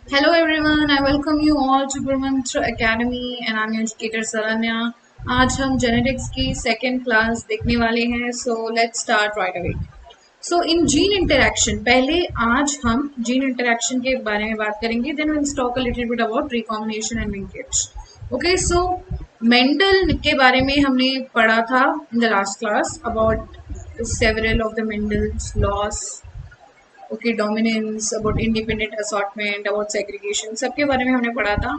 Hello everyone, I welcome you all to Gurmantra Academy and I'm your educator Saranya. आज हम genetics की second class देखने वाले हैं, so let's start right away. So in gene interaction, पहले आज हम जीन इंटरैक्शन के बारे में बात करेंगे, then will talk a little bit about recombination and linkage. Okay, so Mendel के बारे में हमने पढ़ा था in the last class about several of the Mendel's laws. Okay, dominance, about independent assortment, about segregation, सबके बारे में हमने पढ़ा था.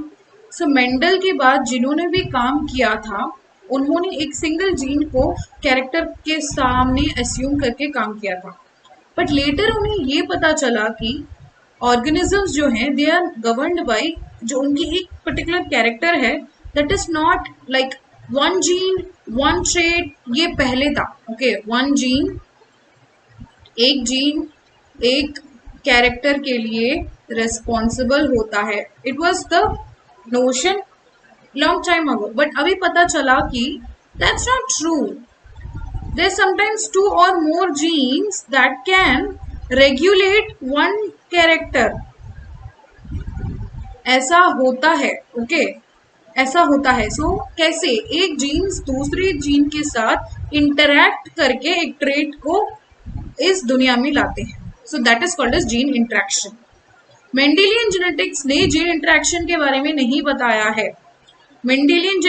सो मेंडल के बाद जिन्होंने भी काम किया था उन्होंने एक सिंगल जीन को कैरेक्टर के सामने अस्यूम करके काम किया था. बट लेटर उन्हें ये पता चला कि ऑर्गेनिजम्स जो हैं दे आर गवर्न्ड बाय जो उनकी एक पर्टिकुलर कैरेक्टर है, that is not like one gene one trait. ये पहले था. ओके, वन जीन, एक जीन एक कैरेक्टर के लिए रिस्पॉन्सिबल होता है. It was the notion long time ago, but अभी पता चला कि that's not true. There sometimes two और more genes that can regulate one character. ऐसा होता है. ओके, ऐसा होता है. सो कैसे एक जीन्स दूसरे जीन के साथ इंटरैक्ट करके एक ट्रेट को इस दुनिया में लाते हैं. So that is called as gene interaction. Mendelian genetics ने जीन इंटरेक्शन के बारे में नहीं बताया है. मेंडेलियन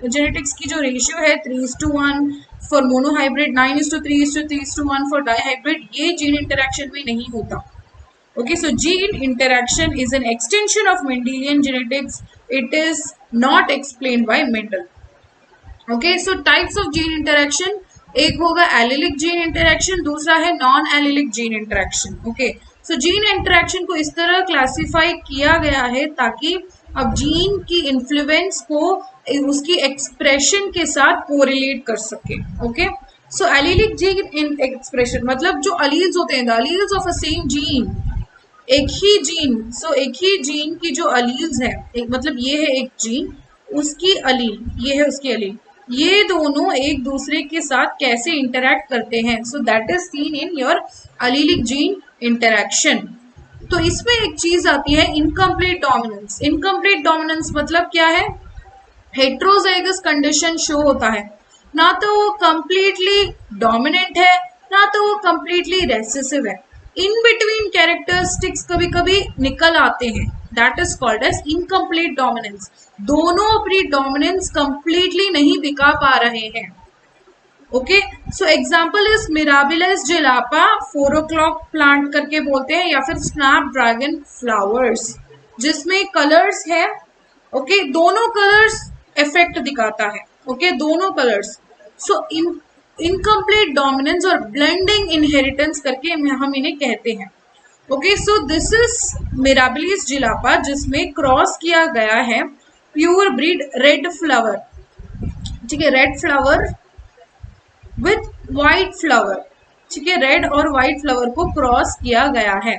जेनेटिक्स की जो रेशियो है 3:1 फॉर मोनोहाइब्रिड, 9:3:3:1 फॉर डाईहाइब्रिड, ये जीन इंटरेक्शन में नहीं होता. Okay, so gene interaction is an extension of Mendelian genetics. It is not explained by Mendel. Okay, so types of gene interaction, एक होगा allelic gene interaction, दूसरा है non allelic gene interaction. Okay, so gene interaction को इस तरह classify किया गया है ताकि अब जीन की इन्फ्लुएंस को उसकी एक्सप्रेशन के साथ कोरिलेट कर सके. ओके, सो एलिलिक जीन एक्सप्रेशन मतलब जो अलील्स होते हैं, the alleles of a same gene, एक ही जीन, सो एक ही जीन की जो अलील्स है, एक मतलब ये है एक जीन, उसकी अलील, ये है उसकी अलील, ये दोनों एक दूसरे के साथ कैसे इंटरैक्ट करते हैं. So that is seen in your allelic gene interaction. तो इसमें एक चीज आती है इनकम्प्लीट डोमिनेंस. इनकम्प्लीट डोमिनेंस मतलब क्या है? हेट्रोजाइगस कंडीशन शो होता है. ना तो वो कंप्लीटली डोमिनेंट है, ना तो वो कंप्लीटली रेसेसिव है. इन बिटवीन कैरेक्टरिस्टिक्स कभी कभी निकल आते हैं. That is called as incomplete dominance. दोनों अपनी डोमिनेंस कंप्लीटली नहीं दिखा पा रहे हैं. Okay, so example is Mirabilis jalapa, 4 o'clock plant करके बोलते हैं, या फिर स्नैप ड्रैगन फ्लावर्स जिसमें कलर्स है. ओके, दोनों कलर्स इफेक्ट दिखाता है. ओके, दोनों कलर्स. सो इनकम्प्लीट डोमिनेंस और ब्लेंडिंग इनहेरिटेंस करके हम इन्हें कहते हैं. Okay, so this is Mirabilis jalapa जिसमें क्रॉस किया गया है प्योर ब्रीड रेड फ्लावर. ठीक है, red flower with white flower. ठीक है, रेड और वाइट फ्लावर को क्रॉस किया गया है.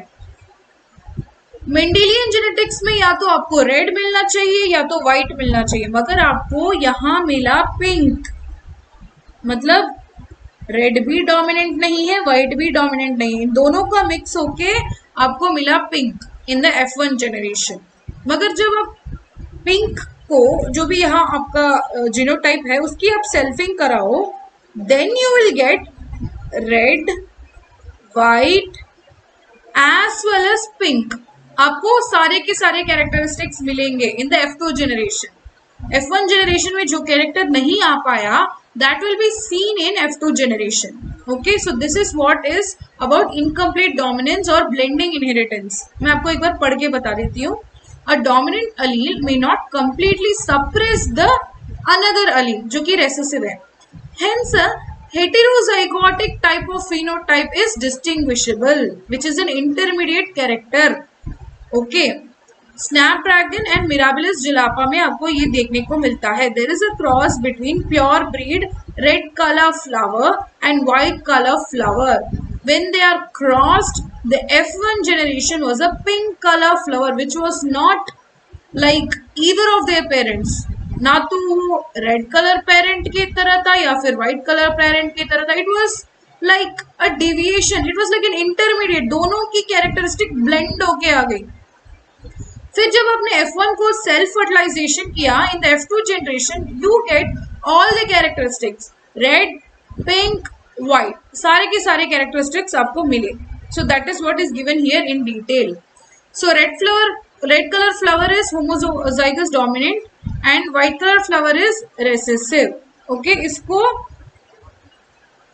मेंडेलियन जेनेटिक्स में या तो आपको रेड मिलना चाहिए या तो व्हाइट मिलना चाहिए, मगर आपको यहां मिला पिंक. मतलब रेड भी डोमिनेंट नहीं है, व्हाइट भी डोमिनेंट नहीं है, दोनों का मिक्स होके आपको मिला pink in the F1 generation. मगर जब आप पिंक को, जो भी यहाँ आपका जीनोटाइप है, उसकी आप सेल्फिंग कराओ, then you will get red, white as well as pink. आपको सारे के सारे कैरेक्टरिस्टिक्स मिलेंगे इन the F2 generation. F1 generation में जो कैरेक्टर नहीं आ पाया, that will be seen in F2 generation. Okay, so this is what is about incomplete dominance or blending inheritance. मैं आपको एक बार पढ़ के बता देती हूँ. A dominant allele may not completely suppress the another allele जो कि recessive है. Hence, a heterozygotic type of phenotype is distinguishable, which is an intermediate character. Okay. Snapdragon and Mirabilis jalapa में आपको ये देखने को मिलता है. There is a cross between pure breed red colour flower and white colour flower. When they are crossed, the F1 generation was a pink color flower which was not like either of their parents. ना तो वो red colour parent की तरह था या फिर white colour parent की तरह था. It was like a deviation. It was like an intermediate. दोनों की कैरेक्टरिस्टिक ब्लेंड होके आ गई. फिर जब आपने F1 को सेल्फ फर्टिलाइजेशन किया in the F2 generation you get all the characteristics red pink white, सारे के सारे कैरेक्टरिस्टिक्स आपको मिले. So that is what is given here in detail. So red colour flower is homozygous dominant and white colour flower is recessive. Okay,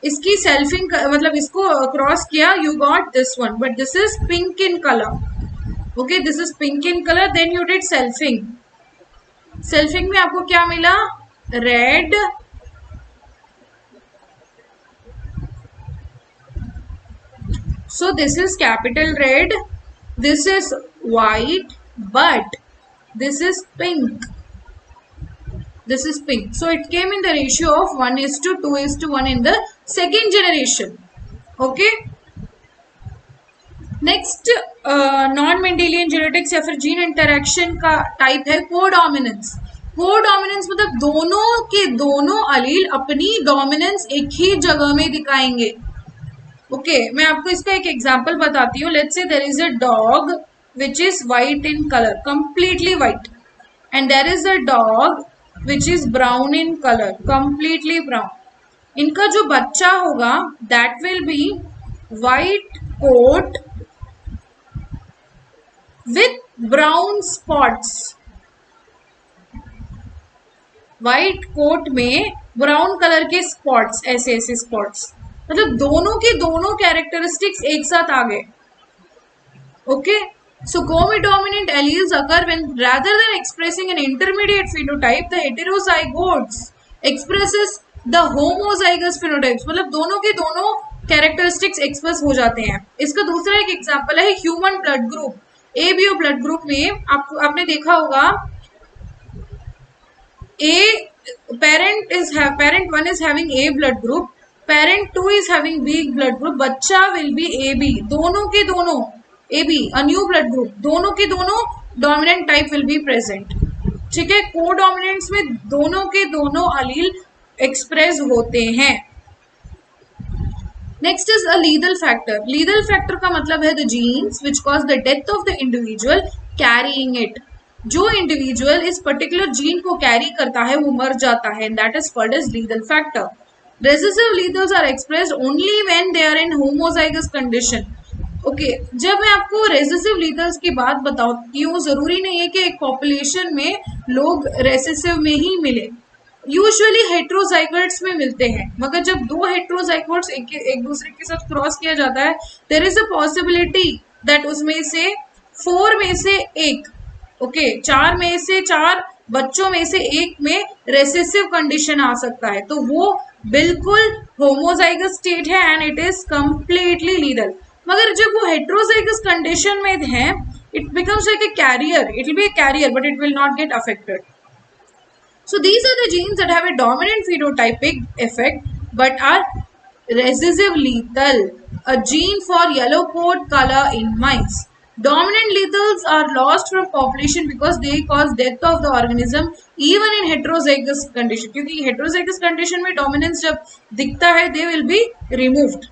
इसकी selfing मतलब इसको cross किया, you got this one, but this is pink in colour. Okay, this is pink in colour. Then you did selfing. Selfing में आपको क्या मिला? Red, so this is capital red, this is white, but this is pink. This is pink. So it came in the ratio of 1:2:1 in the second generation. Okay. Next non Mendelian genetics या फिर gene interaction का type है codominance. Codominance मतलब दोनों के दोनों अलील अपनी dominance एक ही जगह में दिखाएंगे. ओके, मैं आपको इसका एक एग्जांपल बताती हूँ. Let's say there is a dog which is white in colour, completely white, and there is a dog which is brown in colour, completely brown. इनका जो बच्चा होगा that will be white coat with brown spots. White coat में brown colour के spots, ऐसे ऐसे spots, मतलब दोनों के दोनों कैरेक्टरिस्टिक्स एक साथ आ गए. Okay, so codominant alleles occur when rather than expressing an intermediate phenotype the heterozygotes expresses the homozygous phenotypes. मतलब दोनों के दोनों कैरेक्टरिस्टिक्स एक्सप्रेस हो जाते हैं. इसका दूसरा एक एग्जांपल है human blood group. ABO blood group में आपने देखा होगा parent 1 is having A blood group, parent 2 is having B blood group, बच्चा will be AB. दोनों के दोनों AB, a new blood group, दोनों के दोनों dominant type will be present. ठीक है, कोडोमिनेंस में दोनों के दोनों अलील एक्सप्रेस होते हैं. Next is a lethal factor. Lethal factor का मतलब है the genes which cause the death of the individual carrying it. जो इंडिविजुअल इस पर्टिकुलर जीन को कैरी करता है वो मर जाता है, and that is called as lethal factor. Recessive lethals are expressed only when they are in homozygous condition. Okay, जब मैं आपको रेसेसिव लीथल्स की बात बताती हूँ, जरूरी नहीं है कि एक पॉपुलेशन में लोग रेसेसिव में ही मिले. यूजुअली हेट्रोजाइगोट्स में मिलते हैं, मगर जब दो हेट्रोजाइगोट्स एक दूसरे के साथ क्रॉस किया जाता है, there is a possibility that उसमें से 4 में से 1, ओके, 4 में से 4 बच्चों में से एक में रेसेसिव कंडीशन आ सकता है. तो वो बिल्कुल होमोजाइगस स्टेट है and it is completely lethal. मगर जब वो हेट्रोजाइगस कंडीशन में है, it becomes like a carrier. It will be a carrier but it will not get affected. So these are the genes that have a dominant phenotypic effect but are recessive lethal. A gene for yellow coat color in mice. Dominant lethals are lost from population because they cause death of the organism even in heterozygous condition. क्योंकि heterozygous condition में dominance जब दिखता है, they will be removed.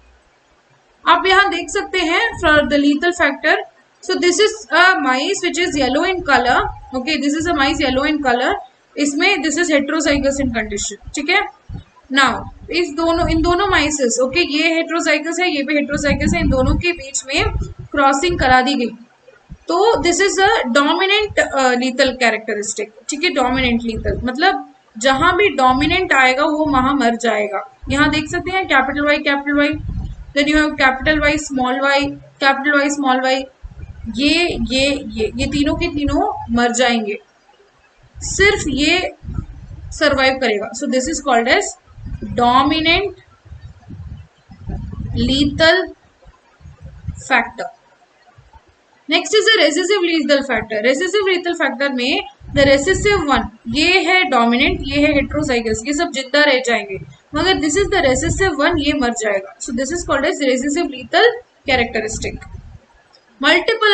आप यहाँ देख सकते हैं for the lethal factor. So this is a mice which is yellow in color. Okay, this is a mice yellow in color. इसमें this is heterozygous in condition. ठीक है, now in दोनों माइसेस, okay, ये हेट्रोजाइगस है, ये भी heterozygous है, इन दोनों के बीच में क्रॉसिंग करा दी गई. तो this is a dominant lethal characteristic. ठीक है, डोमिनेंट लीथल मतलब जहां भी डोमिनेंट आएगा वो वहां मर जाएगा. यहाँ देख सकते हैं capital Y, then you have capital Y small Y, ये तीनों के तीनों मर जाएंगे, सिर्फ ये सरवाइव करेगा. So this is called as dominant lethal factor. Next is the recessive lethal factor. Recessive lethal factor में द रेसेसिव वन, ये है डोमिनेंट, ये है हेट्रोजाइगस, ये सब जिंदा रह जाएंगे, मगर this is the recessive one, ये मर जाएगा. So this is called as recessive lethal characteristic. Multiple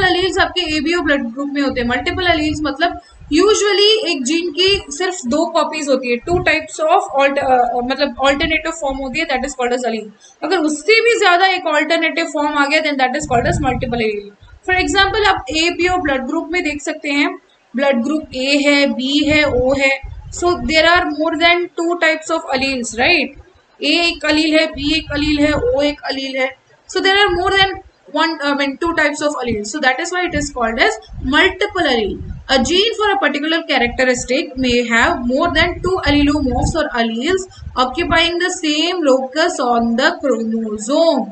alleles आपके एबीओ ब्लड ग्रुप में होते हैं. मल्टीपल अलील्स मतलब यूजुअली एक जीन की सिर्फ 2 कॉपीज होती है, 2 टाइप्स ऑफ मतलब ऑल्टरनेटिव फॉर्म होती है, that is called as allele. अगर उससे भी ज्यादा एक ऑल्टरनेटिव फॉर्म आ गया then that is called as multiple Aleel. For example आप ए बी और ब्लड ग्रुप में देख सकते हैं, ब्लड ग्रुप ए है, बी है, ओ है. So there are more than 2 types of alleles, right. A एक अलील है, बी एक अलील है, ओ एक अलील है. So there are more than two types of alleles. So that is why it is called as multiple allele. A gene for a particular characteristic may have more than 2 allelomorphs or alleles occupying the same locus on the chromosome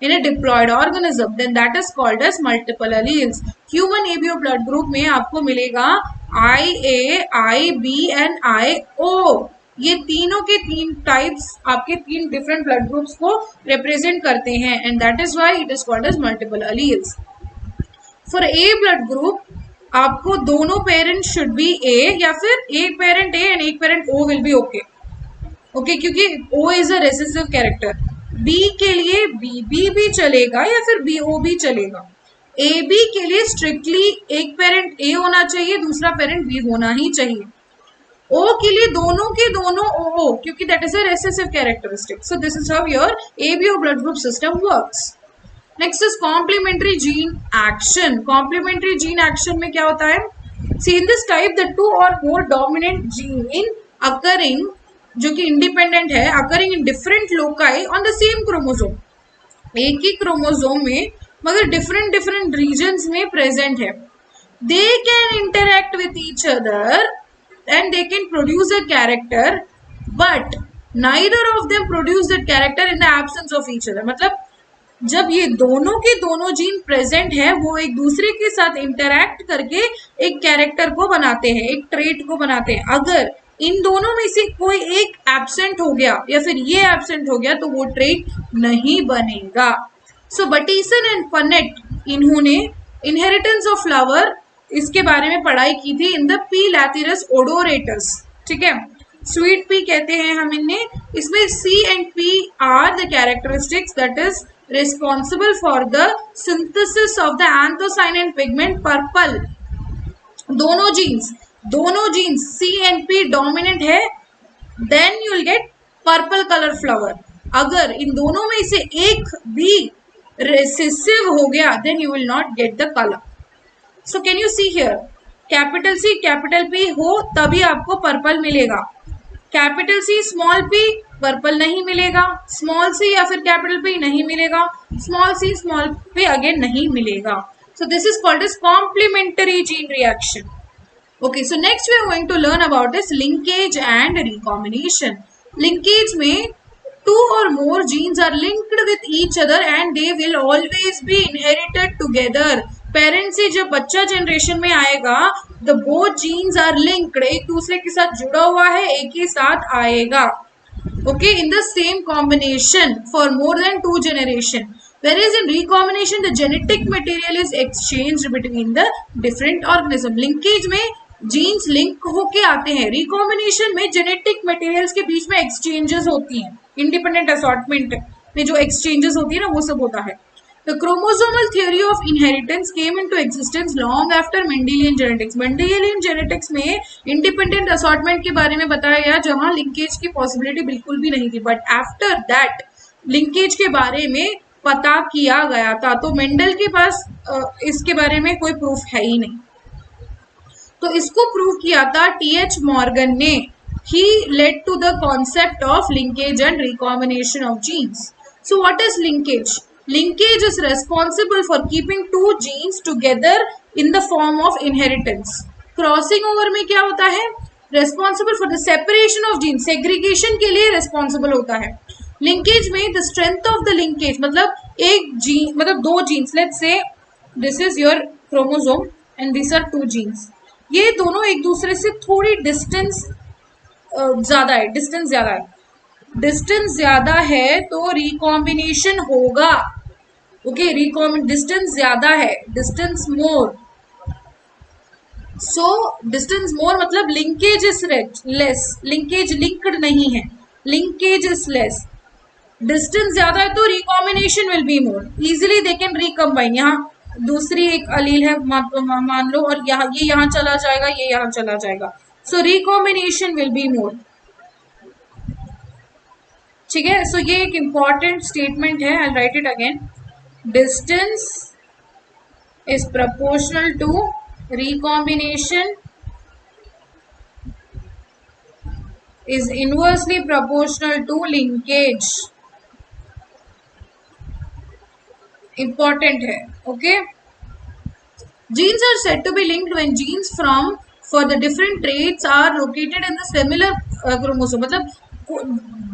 in a diploid organism. Then that is called as multiple alleles. Human ABO blood group में आपको मिलेगा IA, IB and IO. ये तीनों के 3 types आपके 3 different blood groups को represent करते हैं, and that is why it is called as multiple alleles. For A blood group आपको दोनों पेरेंट शुड बी ए, या फिर एक पेरेंट ए एंड एक parent O will be okay. Okay, क्योंकि O is a recessive character. B के लिए B भी चलेगा या फिर बी ओ भी चलेगा. ए बी के लिए स्ट्रिक्टली एक पेरेंट ए होना चाहिए, दूसरा पेरेंट बी होना ही चाहिए. ओ के लिए दोनों के दोनों ओ, क्योंकि that is a recessive characteristic. So this is how your ABO blood group system works. Next is complementary gene action. Complementary gene action में क्या होता है? See in this type the 2 और more dominant gene in occurring, जो कि independent है, occurring in different loci on the same chromosome. एक ही क्रोमोसोम में मगर डिफरेंट डिफरेंट रीजन्स में प्रेजेंट है. They can interact with each other and they can produce a character, but neither of them produce that character in the absence of each other. मतलब जब ये दोनों के दोनों जीन प्रेजेंट है, वो एक दूसरे के साथ इंटरैक्ट करके एक कैरेक्टर को बनाते हैं, एक ट्रेट को बनाते हैं. अगर इन दोनों में से कोई एक एब्सेंट हो गया या फिर ये एब्सेंट हो गया तो वो ट्रेट नहीं बनेगा. सो बटीसन एंड पनेट, इन्होंने इनहेरिटेंस ऑफ फ्लावर इसके बारे में पढ़ाई की थी इन द पी लैथिरस ओडोरेटस. ठीक है, स्वीट पी कहते हैं हम इन्हें. इसमें C and P are the characteristics that is responsible for the synthesis of the anthocyanin and pigment purple. दोनों genes C and P dominant है, then you will get purple colour flower. अगर इन दोनों में से एक भी रेसेसिव हो गया, then you will not get the colour. So can you see here, capital C capital P हो तभी आपको पर्पल मिलेगा. Capital C small p purple नहीं मिलेगा, स्मॉल c या फिर कैपिटल P नहीं मिलेगा, small c small p again नहीं मिलेगा. So this is called as complementary gene reaction. Okay, so next we are going to learn about this linkage and recombination. Linkage में 2 or more genes are linked with each other and they will always be inherited together. Parents से जब बच्चा generation में आएगा, the both genes are linked, एक दूसरे के साथ जुड़ा हुआ है, एक ही साथ आएगा. Okay, in the same combination for more than 2 generation. Whereas in recombination the genetic material is exchanged between the different organism. Linkage में जीन्स लिंक होके आते हैं, रिकॉम्बिनेशन में जेनेटिक मटेरियल्स के बीच में एक्सचेंजेस होती हैं. इंडिपेंडेंट असॉर्टमेंट में जो एक्सचेंजेस होती है ना, वो सब होता है. The chromosomal theory of inheritance came into existence long after Mendelian genetics. Mendelian genetics में independent assortment के बारे में बताया गया, जहाँ लिंकेज की पॉसिबिलिटी बिल्कुल भी नहीं थी. बट आफ्टर दैट लिंकेज के बारे में पता किया गया था. तो मेंडल के पास इसके बारे में कोई प्रूफ है ही नहीं, तो इसको प्रूव किया था T.H. मॉर्गन ने. He led to the concept of linkage and recombination of genes. So what is linkage? Linkage is responsible for keeping 2 genes together in the form of inheritance. Crossing over में क्या होता है? Responsible for the separation of genes, segregation के लिए responsible होता है. Linkage में the strength of the linkage, मतलब एक जीन, मतलब 2 genes, let's say this is your chromosome and these are 2 genes. ये दोनों एक दूसरे से थोड़ी डिस्टेंस ज्यादा है, डिस्टेंस ज्यादा है तो रिकॉम्बिनेशन होगा. ओके, डिस्टेंस ज्यादा है, डिस्टेंस मोर. सो डिस्टेंस मोर मतलब linkage is less, linkage linked नहीं है, लिंकेज इज लेस. डिस्टेंस ज्यादा है तो recombination will be more. Easily they can recombine. यहाँ दूसरी एक अलील है मान लो, और यहाँ ये यहाँ चला जाएगा, ये यहाँ चला जाएगा. So recombination will be more. ठीक है, सो ये एक इंपॉर्टेंट स्टेटमेंट है. I write it again. Distance is proportional to recombination is inversely proportional to linkage. Important है, okay? Genes are said to be linked when genes from for the different traits are located in the similar chromosome. मतलब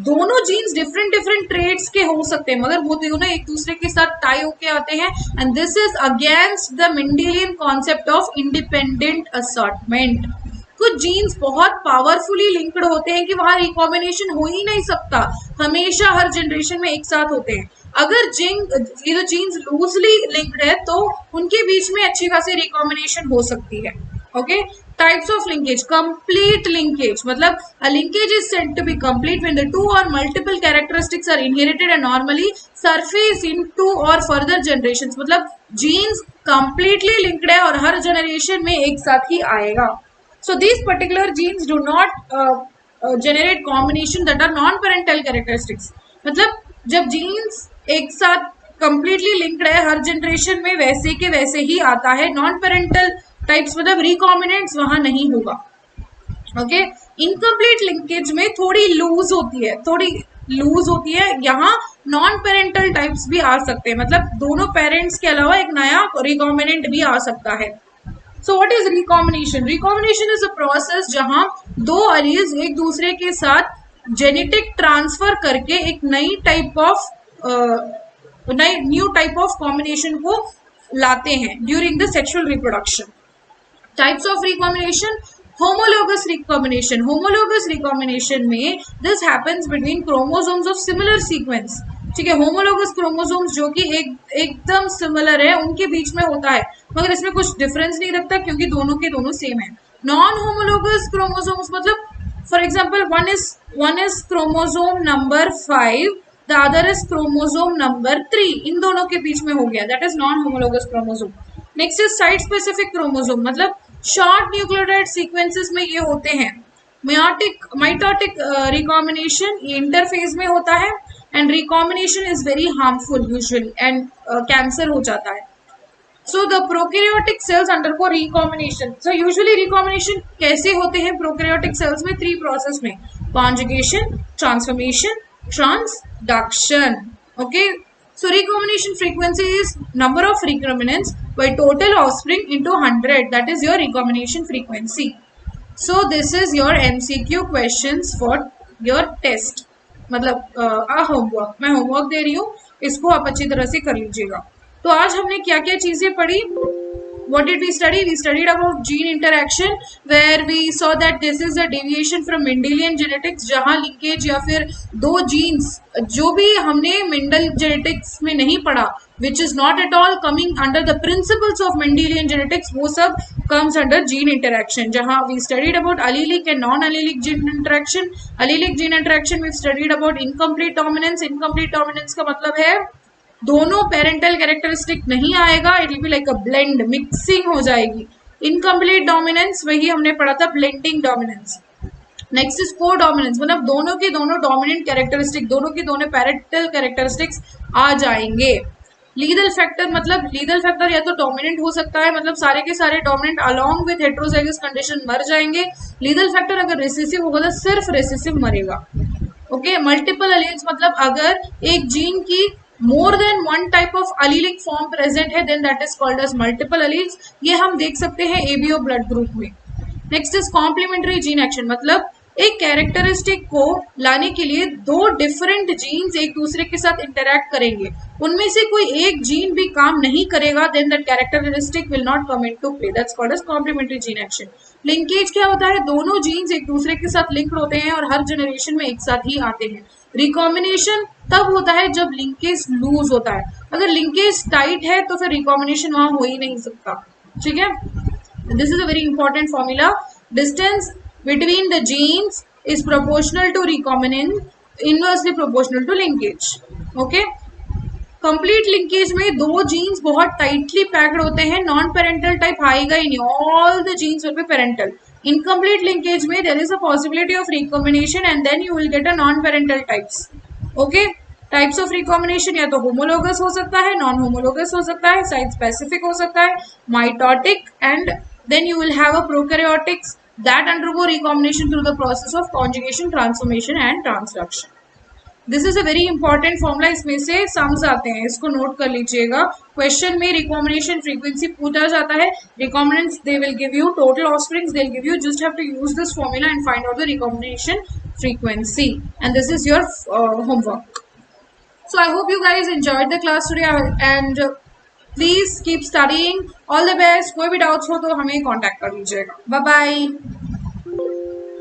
दोनों jeans different trades के हो सकते हैं मगर वो दोनों एक दूसरे के साथ टाई होके आते हैं and this is against the Mendelian concept of independent assortment. कुछ जीन्स बहुत पावरफुली लिंक्ड होते हैं कि वहां रिकॉम्बिनेशन हो ही नहीं सकता, हमेशा हर जनरेशन में एक साथ होते हैं. अगर ये जो जीन्स लूजली लिंक्ड है तो उनके बीच में अच्छी खासी रिकॉम्बिनेशन हो सकती है. Okay, types of linkage. Complete linkage मतलब a linkage is said to be complete when the two or multiple characteristics are inherited and normally surface into or further generations. मतलब जीन्स completely linked है और हर generation में एक साथ ही आएगा. So these particular genes do not generate combination that are non-parental characteristics. मतलब जब jeans एक साथ completely linked है हर जनरेशन में वैसे के वैसे ही आता है. non-parental टाइप्स मतलब रिकॉम्बिनेंट्स वहां नहीं होगा. ओके, इनकम्प्लीट लिंकेज में थोड़ी लूज होती है. यहाँ नॉन पेरेंटल टाइप्स भी आ सकते हैं, मतलब दोनों पेरेंट्स के अलावा एक नया रिकॉम्बिनेंट भी आ सकता है. So what is recombination? Recombination is a process जहां दो अलील्स एक दूसरे के साथ जेनेटिक ट्रांसफर करके एक न्यू टाइप ऑफ कॉम्बिनेशन को लाते हैं during the sexual reproduction. Types of recombination. Homologous recombination. Homologous recombination में this happens between chromosomes of similar sequence. ठीक है, homologous chromosomes जो कि एकदम similar है उनके बीच में होता है मगर इसमें कुछ difference नहीं रखता क्योंकि दोनों के दोनों same है. Non homologous chromosomes मतलब for example one is chromosome number 5, the other is chromosome number 3. इन दोनों के बीच में हो गया, that is non homologous chromosome. Next is site specific chromosome. मतलब शॉर्ट न्यूक्लियोटाइड सीक्वेंसेस में ये होते हैं. माइटोटिक रिकॉम्बिनेशन ये इंटरफेज में होता है and recombination is very harmful usually and cancer हो जाता है. So the prokaryotic cells undergo recombination. So usually recombination कैसे होते हैं प्रोकैरियोटिक सेल्स में? 3 प्रोसेस में: conjugation, transformation, transduction. Okay, so recombination frequency is number of recombinants by total offspring into 100. That is your recombination frequency. So this is your MCQ questions for your test. मतलब homework, मैं homework दे रही हूँ, इसको आप अच्छी तरह से कर लीजिएगा. तो आज हमने क्या क्या चीजें पढ़ी? What did we study? We studied about gene interaction where we saw that this is a deviation from Mendelian genetics जहाँ linkage या फिर दो genes जो भी हमने Mendel genetics में नहीं पढ़ा which is not at all coming under the principles of Mendelian genetics, वो सब comes under gene interaction. जहाँ we studied about allelic and non-allelic gene interaction. Allelic gene interaction we've studied about incomplete dominance. Incomplete dominance का मतलब है दोनों parental characteristic नहीं आएगा, it will be like a blend, mixing हो जाएगी. Incomplete dominance वही हमने पढ़ा था, ब्लेंडिंग डोमिनेंस. नेक्स्ट इज को डोमिनेंस, मतलब दोनों के दोनों डोमिनेंट कैरेक्टरिस्टिक, दोनों के दोनों पेरेंटल कैरेक्टरिस्टिक्स आ जाएंगे. लीगल फैक्टर, मतलब लीगल फैक्टर या तो डोमिनेंट हो सकता है, मतलब सारे के सारे dominant along with heterozygous condition मर जाएंगे. लीगल फैक्टर अगर रिसेसिव होगा तो सिर्फ रिसेसिव मरेगा. ओके, मल्टीपल एलील्स मतलब अगर एक जीन की more than one type of allelic form present है then that is called as multiple alleles. ये हम देख सकते हैं ABO blood group में. Next is complementary gene action, मतलब एक कैरेक्टरिस्टिक को लाने के लिए दो डिफरेंट जीन्स एक दूसरे के साथ इंटरैक्ट करेंगे, उनमें से कोई एक जीन भी काम नहीं करेगा then that characteristic will not come into play. That's called as complementary gene action. Linkage क्या होता है? दोनों जीन्स एक दूसरे के साथ लिंक्ड होते हैं और हर जनरेशन में एक साथ ही आते हैं. रिकॉम्बिनेशन तब होता है जब लिंकेज लूज होता है. अगर लिंकेज टाइट है तो फिर रिकॉम्बिनेशन वहां हो ही नहीं सकता. ठीक है, this is a very important formula. Distance between the genes is proportional to recombinant, inversely proportional to linkage. Okay, complete linkage में दो जीन्स बहुत टाइटली पैक्ड होते हैं, नॉन पेरेंटल टाइप आएगा ही नहीं, all the genes will be parental. Incomplete linkage में there is a possibility of recombination and then you will get a non-parental types. Okay, types of recombination या तो homologous हो सकता है, नॉन होमोलोगस हो सकता है, साइट स्पेसिफिक हो सकता है, mitotic, and then you will have a prokaryotics that undergo recombination through the process of conjugation, transformation and transduction. This is a very important formula, इसमें से सम्स आते हैं, इसको नोट कर लीजिएगा. क्वेश्चन में रिकॉम्बिनेशन फ्रीक्वेंसी पूछा जाता है. Recombinants they will give you total offsprings, they will give you, just have to use this formula and find out the recombination frequency, and this is your homework. So I hope you guys enjoyed the class today, and please keep studying. All the best. कोई भी doubts हो तो हमें contact कर लीजिएगा. Bye bye.